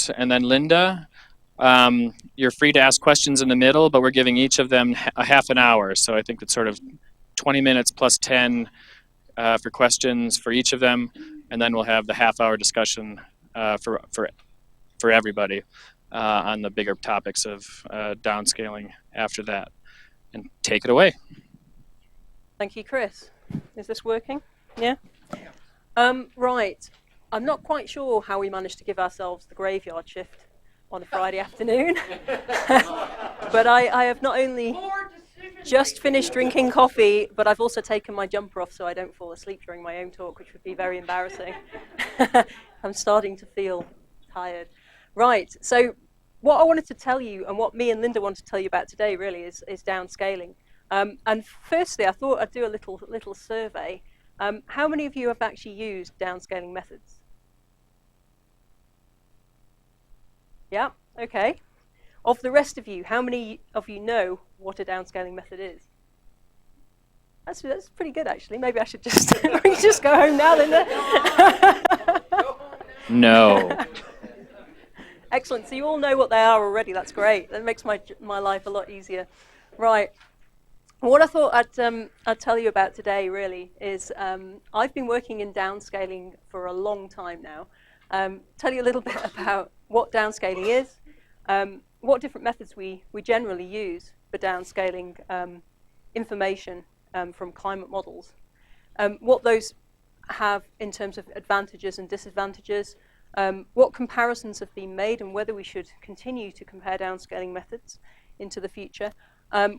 first, and then Linda. You're free to ask questions in the middle, but we're giving each of them a half an hour. So I think it's sort of 20 minutes plus 10 for questions for each of them, and then we'll have the half-hour discussion for everybody on the bigger topics of downscaling after that. And take it away. Thank you, Chris. Is this working? Yeah? Right. I'm not quite sure how we managed to give ourselves the graveyard shift on a Friday afternoon. But I have not only just finished drinking coffee, but I've also taken my jumper off so I don't fall asleep during my own talk, which would be very embarrassing. I'm starting to feel tired. Right, so what I wanted to tell you, and what me and Linda wanted to tell you about today really is downscaling. And firstly, I thought I'd do a little survey. How many of you have actually used downscaling methods? Yeah, okay. Of the rest of you, how many of you know what a downscaling method is? That's pretty good, actually. Maybe I should just, just go home now, Linda. No. Excellent. So you all know what they are already. That's great. That makes my life a lot easier. Right. What I thought I'd tell you about today really is I've been working in downscaling for a long time now. Tell you a little bit about what downscaling is, what different methods we generally use for downscaling information from climate models, what those have in terms of advantages and disadvantages, what comparisons have been made and whether we should continue to compare downscaling methods into the future,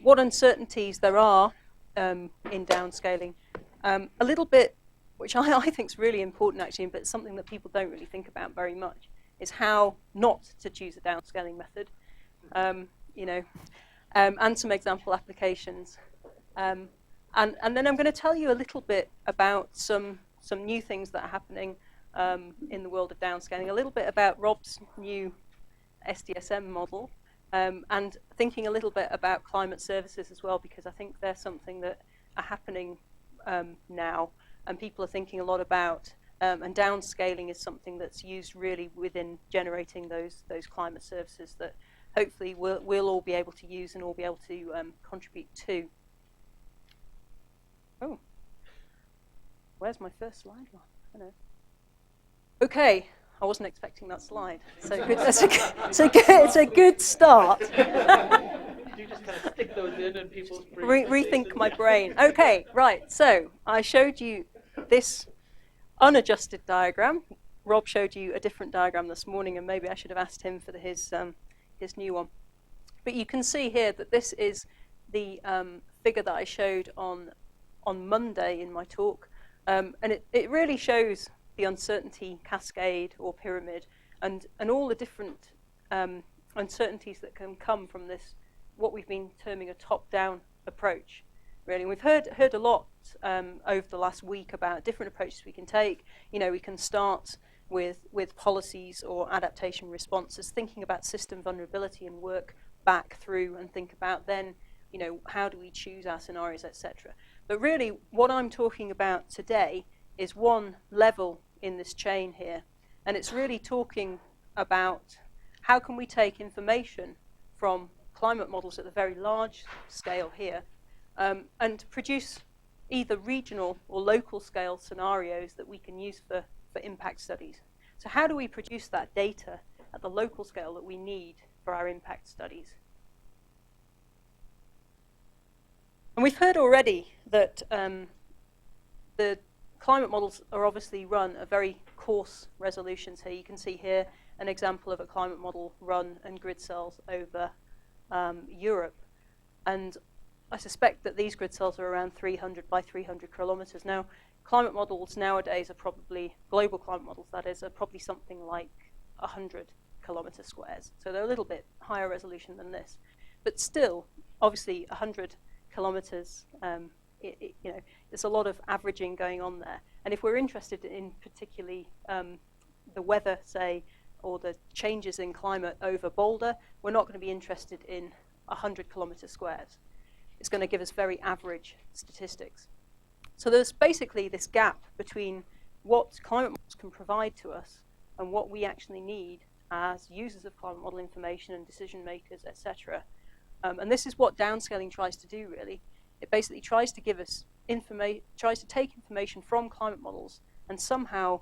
what uncertainties there are in downscaling, a little bit, which I think is really important actually, but it's something that people don't really think about very much, is how not to choose a downscaling method, and some example applications. And then I'm going to tell you a little bit about some new things that are happening in the world of downscaling, a little bit about Rob's new SDSM model, and thinking a little bit about climate services as well, because I think they're something that are happening now, and people are thinking a lot about, and downscaling is something that's used really within generating those climate services that hopefully we'll all be able to use and all be able to contribute to. Oh, where's my first slide? I don't know. Okay, I wasn't expecting that slide. So good. It's a good start. You just kind of stick those in and people's brains rethink my brain. Okay, right. So I showed you this unadjusted diagram. Rob showed you a different diagram this morning, and maybe I should have asked him for his new one. But you can see here that this is the figure that I showed on Monday in my talk, and it really shows the uncertainty cascade or pyramid, and all the different uncertainties that can come from this, what we've been terming a top-down approach. Really, we've heard a lot over the last week about different approaches we can take. We can start with policies or adaptation responses, thinking about system vulnerability, and work back through and think about then, how do we choose our scenarios, etc. But really, what I'm talking about today is one level in this chain here, and it's really talking about how can we take information from climate models at the very large scale here and produce either regional or local scale scenarios that we can use for impact studies. So how do we produce that data at the local scale that we need for our impact studies? And we've heard already that the climate models are obviously run at very coarse resolutions here. You can see here an example of a climate model run and grid cells over Europe. And I suspect that these grid cells are around 300 by 300 kilometers. Now, climate models nowadays are probably, global climate models that is, are probably something like 100 kilometer squares. So they're a little bit higher resolution than this. But still, obviously 100 kilometers, there's a lot of averaging going on there. And if we're interested in particularly the weather, say, or the changes in climate over Boulder, we're not going to be interested in 100 kilometer squares. It's going to give us very average statistics. So there's basically this gap between what climate models can provide to us and what we actually need as users of climate model information and decision makers, etc. And this is what downscaling tries to do, really. It basically tries to give us tries to take information from climate models and somehow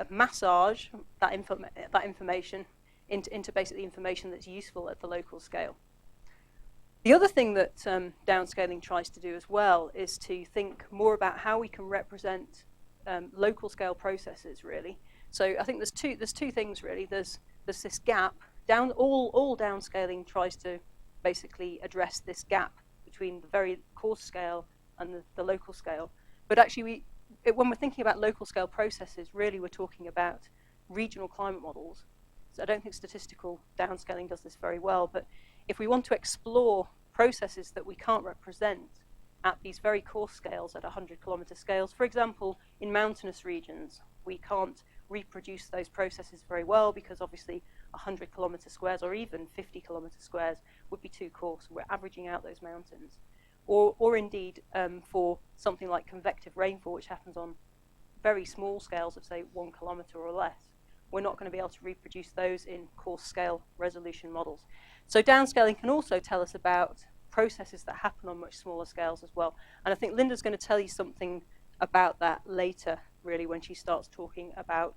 massage that information into basically information that's useful at the local scale. The other thing that downscaling tries to do as well is to think more about how we can represent local scale processes, really. So I think there's two things, really. There's this gap. All downscaling tries to basically address this gap between the very coarse scale and the local scale. But actually, when we're thinking about local scale processes, really we're talking about regional climate models. So I don't think statistical downscaling does this very well, but if we want to explore processes that we can't represent at these very coarse scales, at 100-kilometer scales, for example, in mountainous regions, we can't reproduce those processes very well because obviously 100-kilometer squares or even 50-kilometer squares would be too coarse. We're averaging out those mountains. Or indeed, for something like convective rainfall, which happens on very small scales of, say, 1 kilometer or less, we're not going to be able to reproduce those in coarse scale resolution models. So downscaling can also tell us about processes that happen on much smaller scales as well. And I think Linda's going to tell you something about that later, really, when she starts talking about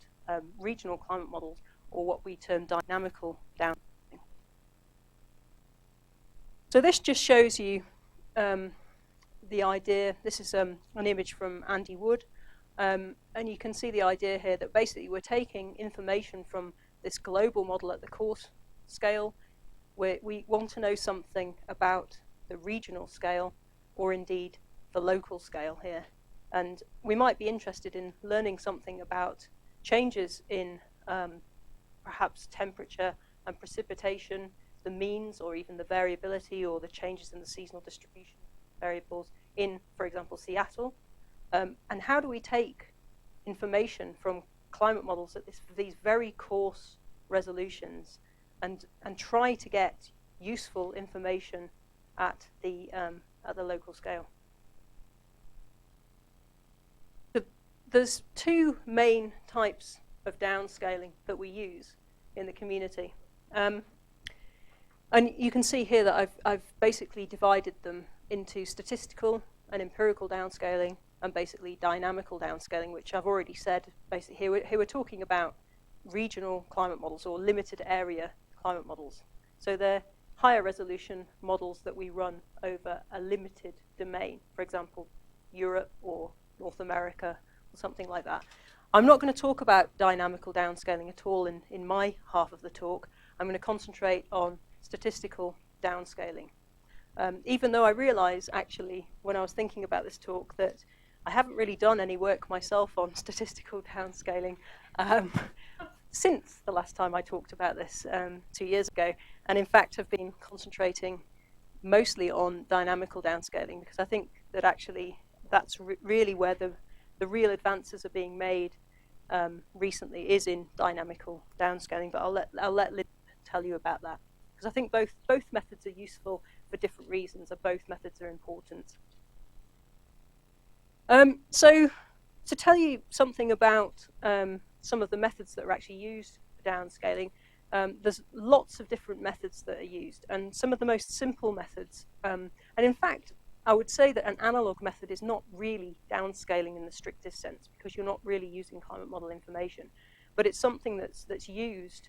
regional climate models, or what we term dynamical downscaling. So this just shows you the idea. This is an image from Andy Wood. And you can see the idea here that basically we're taking information from this global model at the coarse scale, where we want to know something about the regional scale, or indeed the local scale here. And we might be interested in learning something about changes in perhaps temperature and precipitation, the means or even the variability or the changes in the seasonal distribution variables in, for example, Seattle. And how do we take information from climate models at these very coarse resolutions and try to get useful information at the local scale? There's two main types of downscaling that we use in the community. And you can see here that I've basically divided them into statistical and empirical downscaling, and basically dynamical downscaling, which I've already said. Basically, here we're talking about regional climate models or limited area climate models. So they're higher resolution models that we run over a limited domain, for example, Europe or North America or something like that. I'm not going to talk about dynamical downscaling at all in my half of the talk. I'm going to concentrate on statistical downscaling. Even though I realize, actually, when I was thinking about this talk, that I haven't really done any work myself on statistical downscaling since the last time I talked about this 2 years ago. And in fact, have been concentrating mostly on dynamical downscaling, because I think that actually that's really where the real advances are being made recently, is in dynamical downscaling. But I'll let Liz tell you about that, because I think both methods are useful for different reasons, and both methods are important. So to tell you something about some of the methods that are actually used for downscaling, there's lots of different methods that are used, and some of the most simple methods, and in fact I would say that an analog method is not really downscaling in the strictest sense, because you're not really using climate model information, but it's something that's used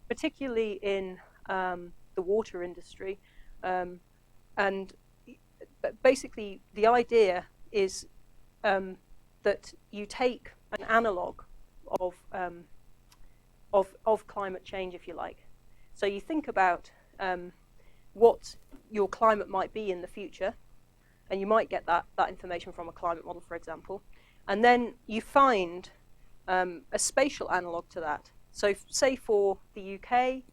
particularly in the water industry, and basically the idea is that you take an analog of climate change, if you like. So you think about what your climate might be in the future, and you might get that information from a climate model, for example, and then you find a spatial analog to that. So say for the UK,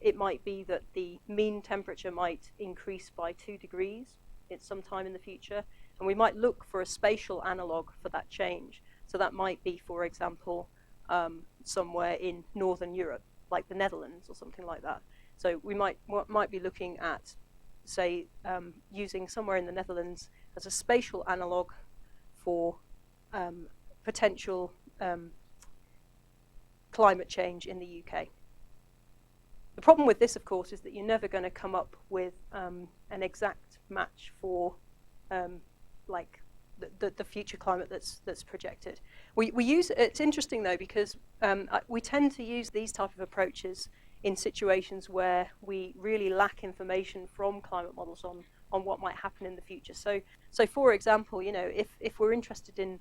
it might be that the mean temperature might increase by 2 degrees at some time in the future, and we might look for a spatial analog for that change. So that might be, for example, somewhere in Northern Europe, like the Netherlands or something like that. So we might be looking at, say, using somewhere in the Netherlands as a spatial analog for potential climate change in the UK. The problem with this, of course, is that you're never going to come up with an exact match for like the future climate that's projected. We use it's interesting though, because we tend to use these type of approaches in situations where we really lack information from climate models on what might happen in the future. So for example, you know, if we're interested in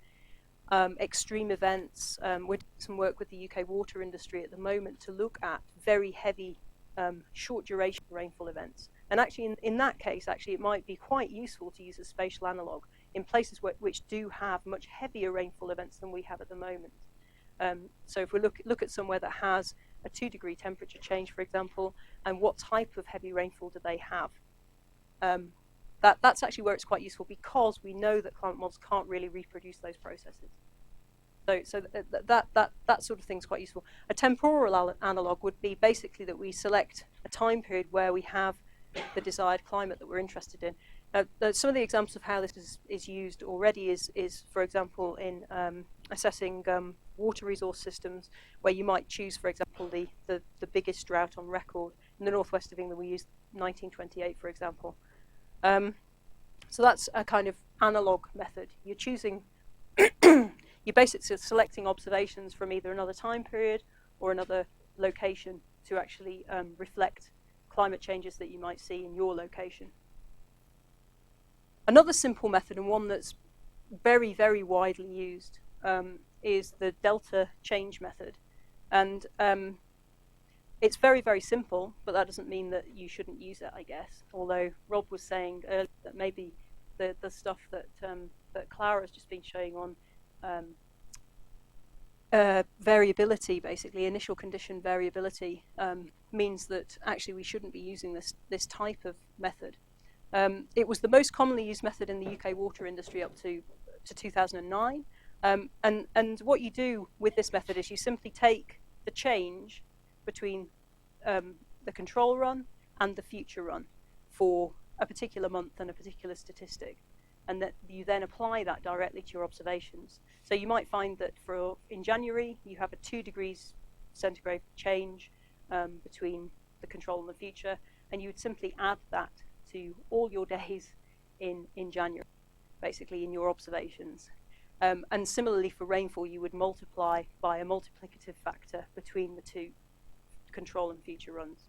extreme events, we're doing some work with the UK water industry at the moment to look at very heavy short duration rainfall events. And actually in that case, actually it might be quite useful to use a spatial analog in places which do have much heavier rainfall events than we have at the moment. So if we look at somewhere that has a 2-degree temperature change, for example, and what type of heavy rainfall do they have, that's actually where it's quite useful, because we know that climate models can't really reproduce those processes. So that sort of thing is quite useful. A temporal analog would be basically that we select a time period where we have the desired climate that we're interested in. Some of the examples of how this is used already is for example, in assessing water resource systems, where you might choose, for example, the biggest drought on record. In the northwest of England, we used 1928, for example. So that's a kind of analog method. You're choosing, you're basically selecting observations from either another time period or another location to actually reflect climate changes that you might see in your location. Another simple method, and one that's very, very widely used, is the delta change method. And it's very, very simple, but that doesn't mean that you shouldn't use it, I guess. Although Rob was saying earlier that maybe the stuff that Clara has just been showing on variability, basically initial condition variability, means that actually we shouldn't be using this type of method. It was the most commonly used method in the UK water industry up to 2009. And what you do with this method is you simply take the change between the control run and the future run for a particular month and a particular statistic, and that you then apply that directly to your observations. So you might find that in January you have a 2 degrees centigrade change between the control and the future, and you would simply add that to all your days in January, basically in your observations. And similarly for rainfall, you would multiply by a multiplicative factor between the two control and future runs.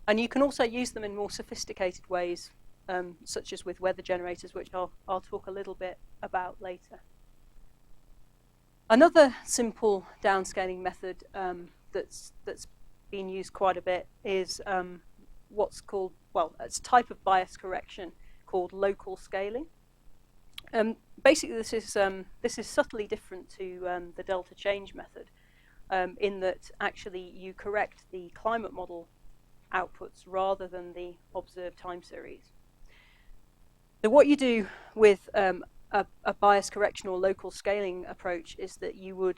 And you can also use them in more sophisticated ways, such as with weather generators, which I'll talk a little bit about later. Another simple downscaling method that's been used quite a bit is what's called, well, it's a type of bias correction called local scaling. Basically, this is subtly different to the delta change method, in that actually you correct the climate model outputs rather than the observed time series. So what you do with a bias correction or local scaling approach is that you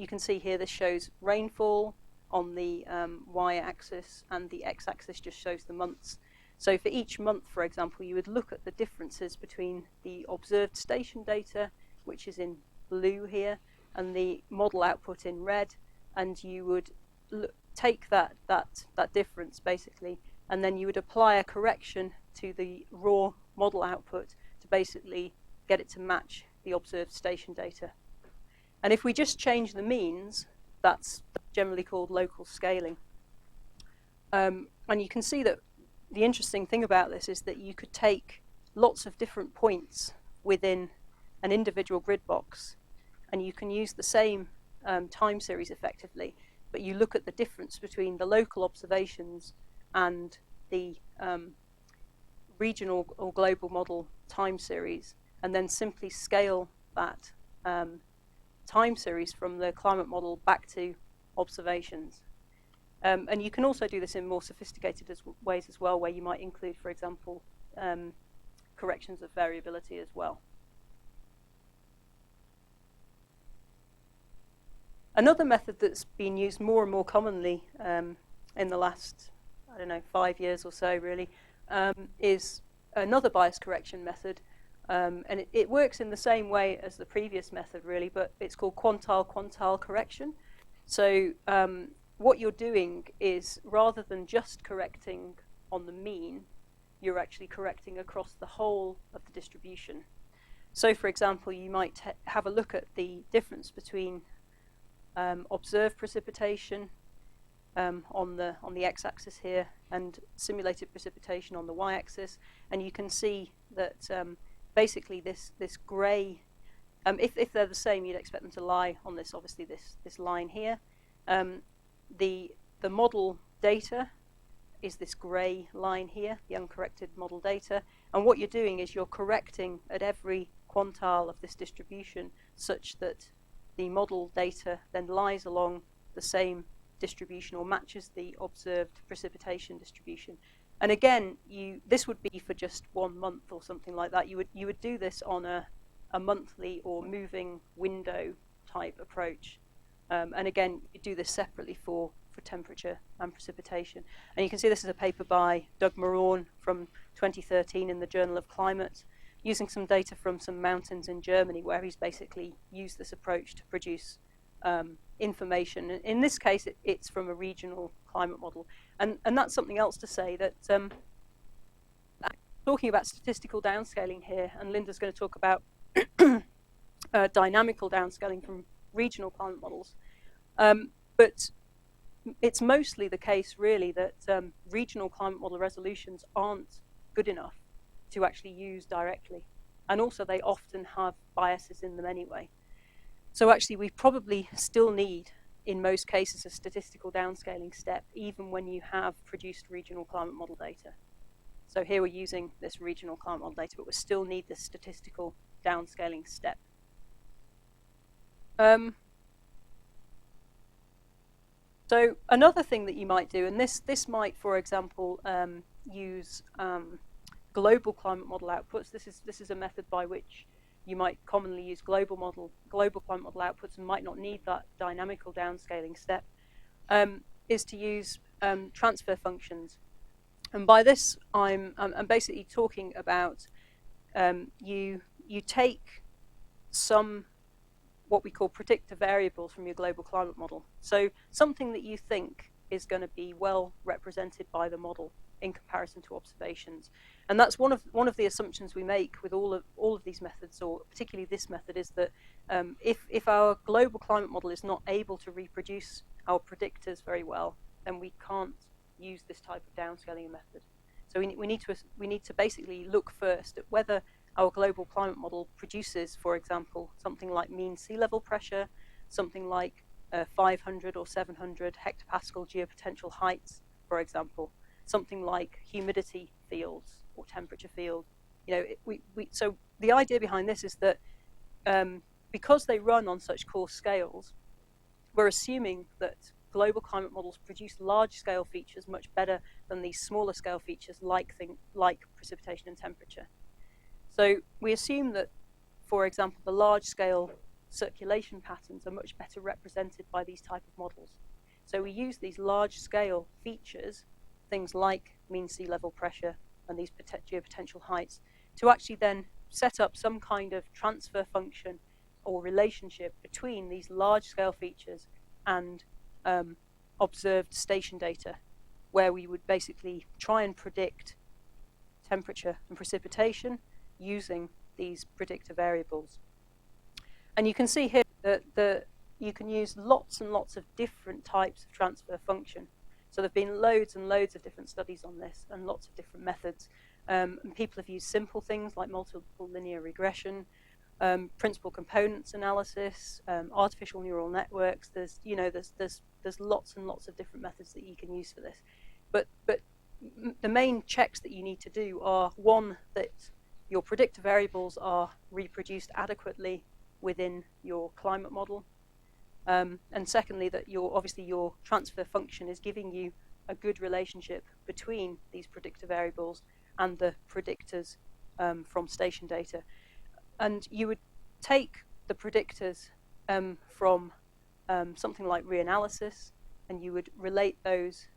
can see here this shows rainfall on the y-axis, and the x-axis just shows the months. So for each month, for example, you would look at the differences between the observed station data, which is in blue here, and the model output in red, and you would take that difference basically, and then you would apply a correction to the raw model output to basically get it to match the observed station data. And if we just change the means, that's generally called local scaling. And you can see that the interesting thing about this is that you could take lots of different points within an individual grid box, and you can use the same time series effectively, but you look at the difference between the local observations and the regional or global model time series, and then simply scale that time series from the climate model back to observations. And you can also do this in more sophisticated ways as well, where you might include, for example, corrections of variability as well. Another method that's been used more and more commonly in the last, 5 years or so really, is another bias correction method, And it works in the same way as the previous method, really, but it's called quantile-quantile correction. So what you're doing is, rather than just correcting on the mean, you're actually correcting across the whole of the distribution. So, for example, you might have a look at the difference between observed precipitation on the x-axis here and simulated precipitation on the y-axis, and you can see that basically this grey, if they're the same, you'd expect them to lie on this, obviously this line here. The model data is this grey line here, the uncorrected model data, and what you're doing is you're correcting at every quantile of this distribution such that the model data then lies along the same distribution or matches the observed precipitation distribution. And again, this would be for just 1 month or something like that. You would do this on a monthly or moving window type approach. And again, you do this separately for temperature and precipitation. And you can see this is a paper by Doug Moran from 2013 in the Journal of Climate, using some data from some mountains in Germany, where he's basically used this approach to produce information. In this case, it's from a regional climate model. And that's something else to say, that talking about statistical downscaling here, and Linda's going to talk about dynamical downscaling from regional climate models. But it's mostly the case, really, that regional climate model resolutions aren't good enough to actually use directly. And also, they often have biases in them anyway. So actually, we probably still need, in most cases, a statistical downscaling step, even when you have produced regional climate model data. So here we're using this regional climate model data, but we still need this statistical downscaling step. So another thing that you might do, and this might, for example, use global climate model outputs. This is a method by which you might commonly use global climate model outputs and might not need that dynamical downscaling step, is to use transfer functions. And by this, I'm basically talking about you take some what we call predictor variables from your global climate model. So something that you think is going to be well represented by the model in comparison to observations. And that's one of the assumptions we make with all of these methods, or particularly this method, is that if our global climate model is not able to reproduce our predictors very well, then we can't use this type of downscaling method. So we need to basically look first at whether our global climate model produces, for example, something like mean sea level pressure, something like 500 or 700 hectopascal geopotential heights, for example, something like humidity fields or temperature field. So the idea behind this is that because they run on such coarse scales, we're assuming that global climate models produce large-scale features much better than these smaller-scale features like precipitation and temperature. So we assume that, for example, the large-scale circulation patterns are much better represented by these type of models. So we use these large-scale features, things like mean sea level pressure and these geopotential heights, to actually then set up some kind of transfer function or relationship between these large-scale features and observed station data, where we would basically try and predict temperature and precipitation using these predictor variables. And you can see here that you can use lots and lots of different types of transfer function. So there have been loads and loads of different studies on this and lots of different methods. And people have used simple things like multiple linear regression, principal components analysis, artificial neural networks. There's lots and lots of different methods that you can use for this. But the main checks that you need to do are, one, that your predictor variables are reproduced adequately within your climate model, and secondly, that your transfer function is giving you a good relationship between these predictor variables and the predictors from station data. And you would take the predictors from something like reanalysis, and you would relate those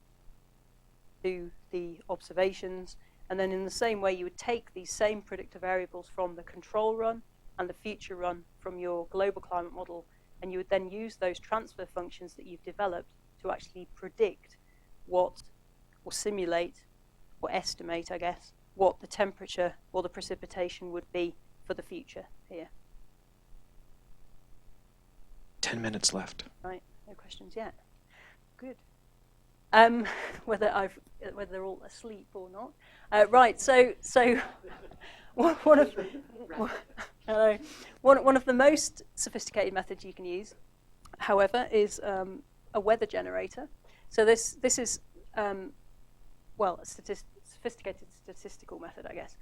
to the observations, And then in the same way, you would take these same predictor variables from the control run and the future run from your global climate model, and you would then use those transfer functions that you've developed to actually predict what, or simulate, or estimate, I guess, what the temperature or the precipitation would be for the future here. 10 minutes left. Right, no questions yet. Good. Whether they're all asleep or not. Right, so one of the most sophisticated methods you can use, however, is a weather generator. So this is well, a sophisticated statistical method, I guess.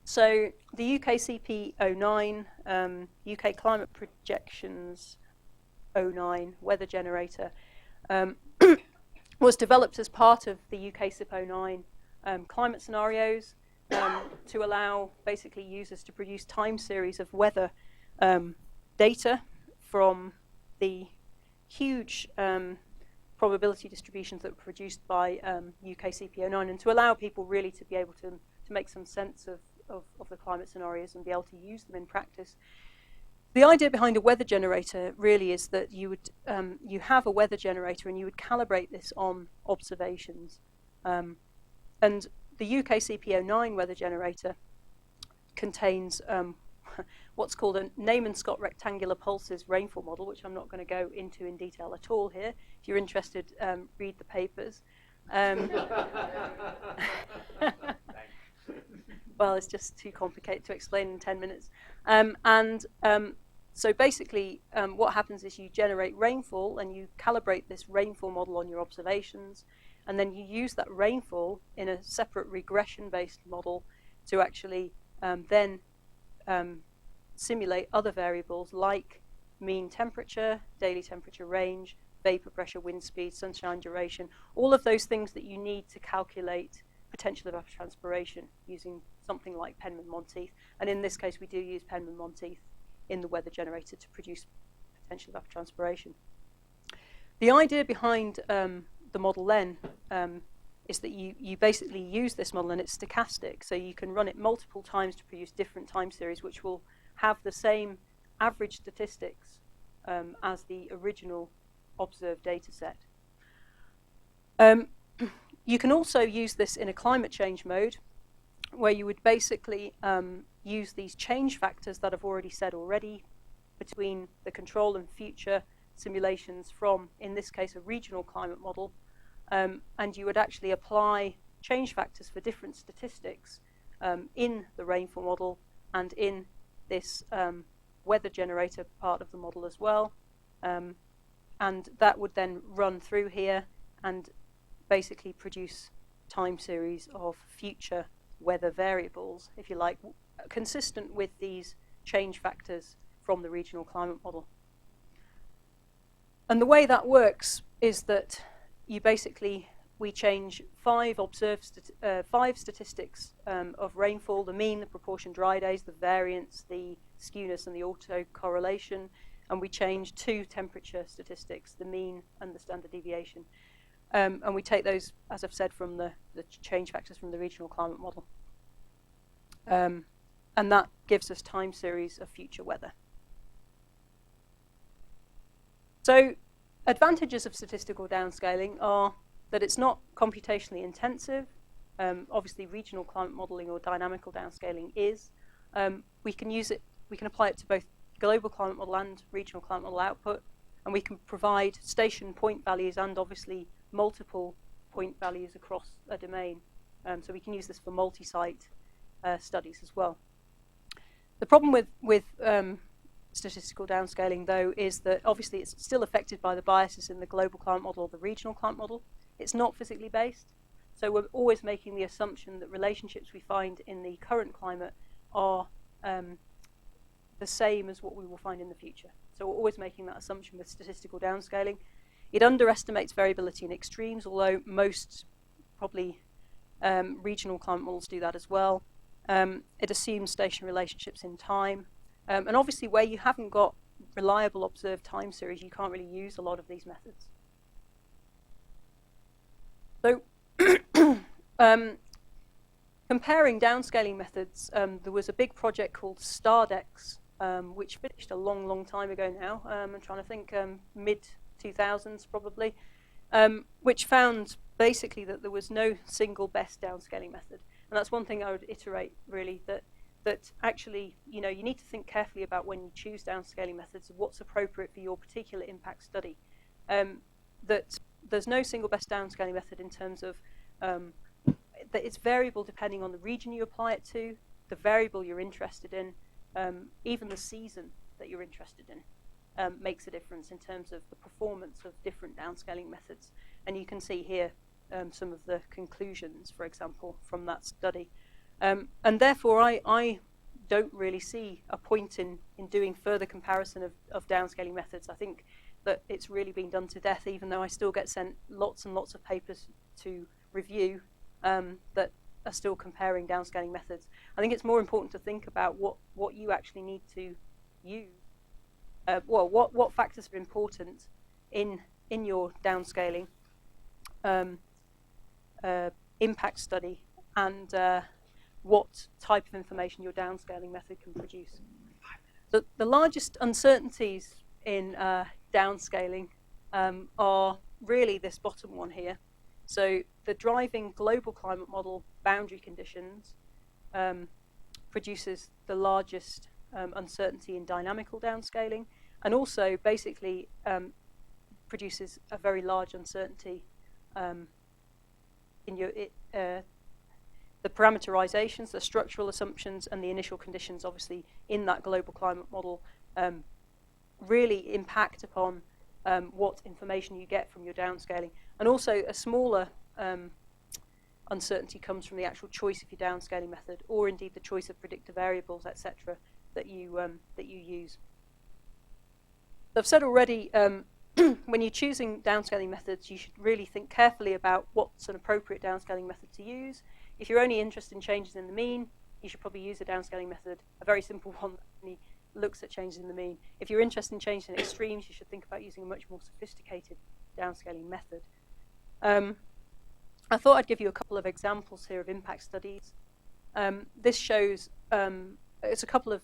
So the UKCP 09, UK Climate Projections 09 weather generator was developed as part of the UK CIP 09 climate scenarios to allow basically users to produce time series of weather data from the huge probability distributions that were produced by UK CP09, and to allow people really to be able to make some sense of the climate scenarios and be able to use them in practice. The idea behind a weather generator really is that you would you have a weather generator and you would calibrate this on observations. And the UK CP09 weather generator contains what's called a Neyman-Scott rectangular pulses rainfall model, which I'm not going to go into in detail at all here. If you're interested, read the papers. Well, it's just too complicated to explain in 10 minutes. So basically, what happens is you generate rainfall and you calibrate this rainfall model on your observations, and then you use that rainfall in a separate regression-based model to actually then simulate other variables like mean temperature, daily temperature range, vapor pressure, wind speed, sunshine duration, all of those things that you need to calculate potential evapotranspiration using something like Penman-Monteith. And in this case, we do use Penman-Monteith in the weather generator to produce potential evapotranspiration. The idea behind the model then is that you basically use this model and it's stochastic, so you can run it multiple times to produce different time series which will have the same average statistics as the original observed data set. You can also use this in a climate change mode, where you would basically use these change factors that I've already said already between the control and future simulations from, in this case, a regional climate model, and you would actually apply change factors for different statistics in the rainfall model and in this weather generator part of the model as well, and that would then run through here and basically produce time series of future weather variables, if you like, consistent with these change factors from the regional climate model. And the way that works is that you basically, we change five statistics of rainfall: the mean, the proportion dry days, the variance, the skewness, and the autocorrelation, and we change two temperature statistics, the mean and the standard deviation. And we take those, as I've said, from the change factors from the regional climate model. And that gives us time series of future weather. So advantages of statistical downscaling are that it's not computationally intensive. Obviously, regional climate modeling or dynamical downscaling is. We can use it, we can apply it to both global climate model and regional climate model output, and we can provide station point values and obviously multiple point values across a domain. So we can use this for multi-site studies as well. The problem with statistical downscaling, though, is that obviously it's still affected by the biases in the global climate model or the regional climate model. It's not physically based, so we're always making the assumption that relationships we find in the current climate are the same as what we will find in the future. So we're always making that assumption with statistical downscaling. It underestimates variability in extremes, although most probably regional climate models do that as well. It assumes station relationships in time. And obviously where you haven't got reliable observed time series, you can't really use a lot of these methods. So Comparing downscaling methods, there was a big project called StarDex, which finished a long, long time ago now. I'm trying to think, mid-2000s probably, which found basically that there was no single best downscaling method. And that's one thing I would iterate, really, that actually, you need to think carefully about when you choose downscaling methods, what's appropriate for your particular impact study. That there's no single best downscaling method in terms of that it's variable depending on the region you apply it to, the variable you're interested in, even the season that you're interested in makes a difference in terms of the performance of different downscaling methods. And you can see here some of the conclusions, for example, from that study. And therefore, I don't really see a point in doing further comparison of downscaling methods. I think that it's really been done to death, even though I still get sent lots and lots of papers to review that are still comparing downscaling methods. I think it's more important to think about what you actually need to use. What factors are important in your downscaling impact study, and what type of information your downscaling method can produce. The largest uncertainties in downscaling are really this bottom one here. So the driving global climate model boundary conditions produces the largest uncertainty in dynamical downscaling, and also basically produces a very large uncertainty in the parameterizations, the structural assumptions, and the initial conditions, obviously, in that global climate model really impact upon what information you get from your downscaling. And also a smaller uncertainty comes from the actual choice of your downscaling method, or indeed the choice of predictor variables, etc., that you use. So I've said already, when you're choosing downscaling methods, you should really think carefully about what's an appropriate downscaling method to use. If you're only interested in changes in the mean, you should probably use a downscaling method, a very simple one that only looks at changes in the mean. If you're interested in changes in extremes, you should think about using a much more sophisticated downscaling method. I thought I'd give you a couple of examples here of impact studies. This shows, it's a couple of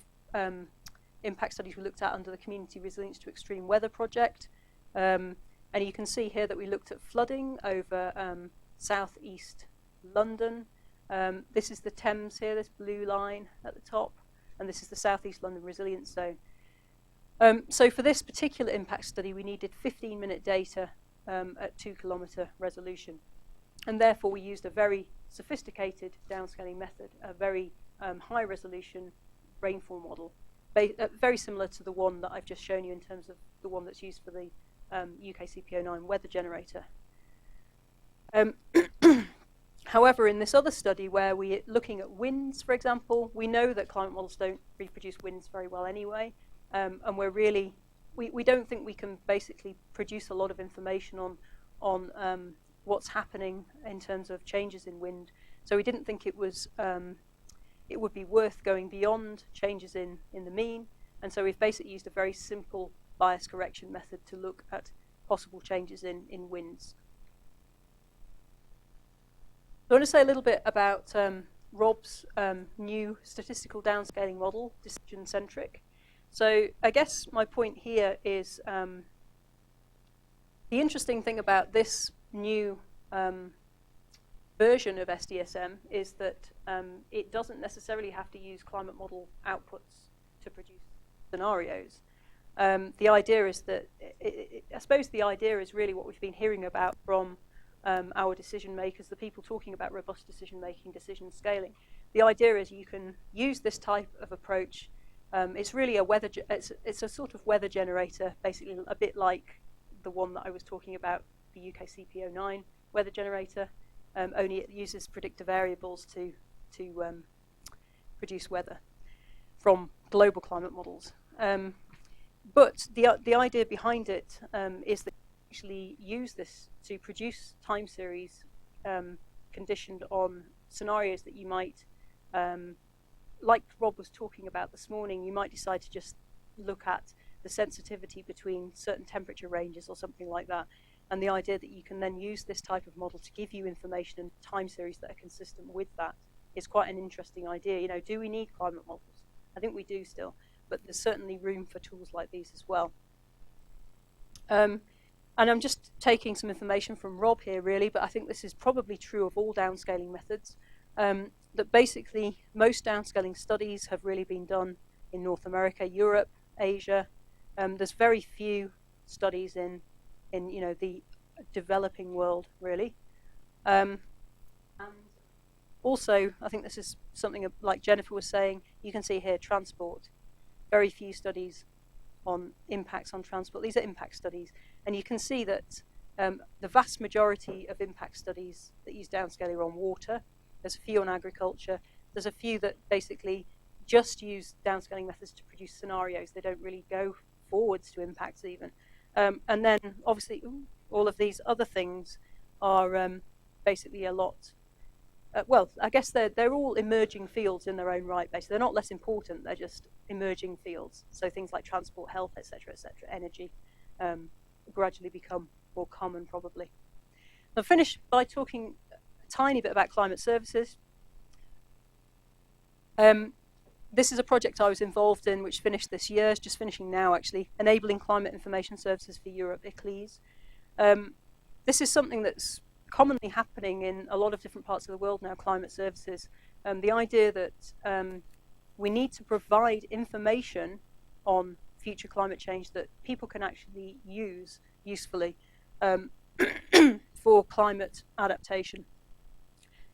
impact studies we looked at under the Community Resilience to Extreme Weather project. And you can see here that we looked at flooding over southeast London. This is the Thames here, this blue line at the top, and this is the southeast London resilience zone. So for this particular impact study, we needed 15-minute data at 2-kilometre resolution. And therefore, we used a very sophisticated downscaling method, a very high-resolution rainfall model, very similar to the one that I've just shown you in terms of the one that's used for the UK CP09 weather generator. However, in this other study where we're looking at winds, for example, we know that climate models don't reproduce winds very well anyway, and we don't think we can basically produce a lot of information on what's happening in terms of changes in wind. So we didn't think it would be worth going beyond changes in the mean, and so we've basically used a very simple bias correction method to look at possible changes in winds. So I want to say a little bit about Rob's new statistical downscaling model, decision-centric. So I guess my point here is the interesting thing about this new version of SDSM is that it doesn't necessarily have to use climate model outputs to produce scenarios. The idea is that, I suppose the idea is really what we've been hearing about from our decision makers, the people talking about robust decision making, decision scaling. The idea is you can use this type of approach. It's really it's a sort of weather generator, basically a bit like the one that I was talking about, the UK CP09 weather generator, only it uses predictor variables to produce weather from global climate models. But the idea behind it is that you actually use this to produce time series conditioned on scenarios that you might, like Rob was talking about this morning, you might decide to just look at the sensitivity between certain temperature ranges or something like that. And the idea that you can then use this type of model to give you information and time series that are consistent with that is quite an interesting idea. You know, do we need climate models? I think we do still, but there's certainly room for tools like these as well. And I'm just taking some information from Rob here, really, but I think this is probably true of all downscaling methods, that basically most downscaling studies have really been done in North America, Europe, Asia. There's very few studies in you know, the developing world, really. And also, I think this is something like Jennifer was saying, you can see here transport. Very few studies on impacts on transport. These are impact studies. And you can see that the vast majority of impact studies that use downscaling are on water. There's a few on agriculture. There's a few that basically just use downscaling methods to produce scenarios. They don't really go forwards to impacts even. And then, obviously, all of these other things are basically a lot. Well, I guess they're all emerging fields in their own right. Basically, they're not less important. They're just emerging fields. So things like transport, health, etc., energy, gradually become more common, probably. I'll finish by talking a tiny bit about climate services. This is a project I was involved in, which finished this year. It's just finishing now, actually. Enabling Climate Information Services for Europe, ICLES. This is something that's commonly happening in a lot of different parts of the world now, climate services. The idea that we need to provide information on future climate change that people can actually use usefully for climate adaptation.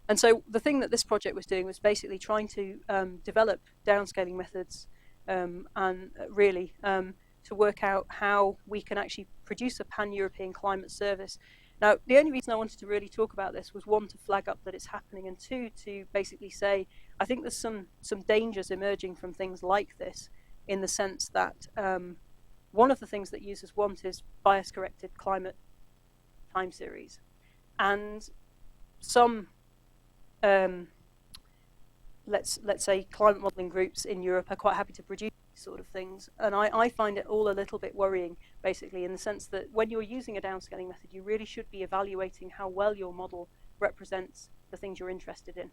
And so the thing that this project was doing was basically trying to develop downscaling methods and really to work out how we can actually produce a pan-European climate service. Now, the only reason I wanted to really talk about this was, one, to flag up that it's happening, and two, to basically say, I think there's some dangers emerging from things like this, in the sense that one of the things that users want is bias-corrected climate time series. And some let's say climate modelling groups in Europe are quite happy to produce these sort of things, and I find it all a little bit worrying, basically, in the sense that when you're using a downscaling method, you really should be evaluating how well your model represents the things you're interested in.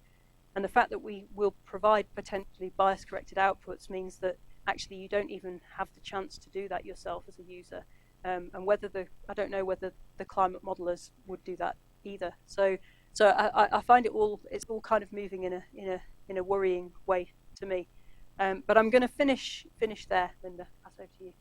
And the fact that we will provide potentially bias-corrected outputs means that actually you don't even have the chance to do that yourself as a user. And I don't know whether the climate modelers would do that either. So I find it's all kind of moving in a worrying way to me. But I'm going to finish there, Linda. Pass over to you.